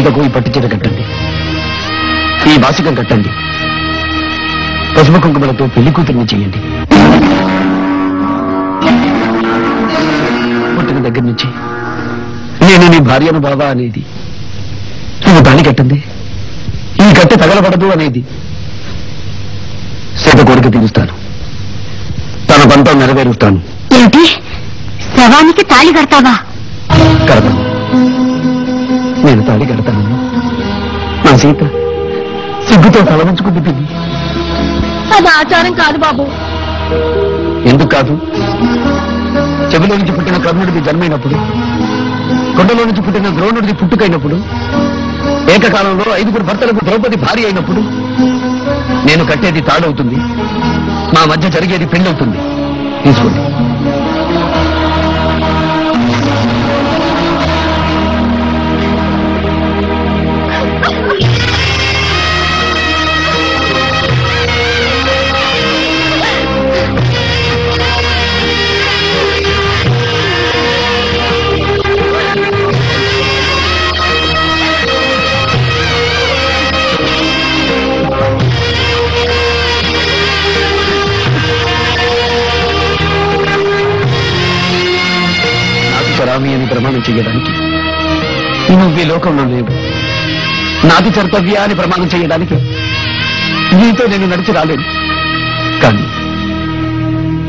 సీతకు ఈ పట్టు చీర కట్టండి, ఈ వాసికం కట్టండి, పసుపు కుంకుమలతో పెళ్లి కూతుర్ని చేయండి. పుట్టిన దగ్గర నుంచి నేను నీ భార్యను బాబా అనేది, నువ్వు తాళి కట్టండి, ఈ కట్టె తగలబడదు అనేది సీత కోరిక తీరుస్తాను, తన పంతం నెరవేరుస్తాను. ఏమిటి, శవానికి తాళి కడతావా? కడతాను, నేను తాళి కడతాను. నా సీత సిగ్గుతో తలవంచుకుంది పిల్లి. అది ఆచారం కాదు బాబు. ఎందుకు కాదు? చెవిలో నుంచి పుట్టిన కర్ణుడిది జన్మైనప్పుడు, కొండలో నుంచి పుట్టిన ద్రోణుడిది పుట్టుకైనప్పుడు, ఏకకాలంలో 5 భర్తలకు ద్రౌపది భార్య అయినప్పుడు నేను కట్టేది తాడవుతుంది, మా మధ్య జరిగేది పెళ్ళవుతుంది. తీసుకోండి. రామి అని ప్రమాణం చేయడానికి నువ్వు ఈ లోకంలో లేవు, నాది కర్తవ్య అని ప్రమాణం చేయడానికి నీతో నేను నడిచి రాలేను. కానీ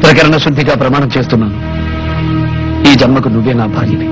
ప్రకరణ శుద్ధిగా ప్రమాణం చేస్తున్నాను, ఈ జన్మకు నువ్వే నా భార్యని.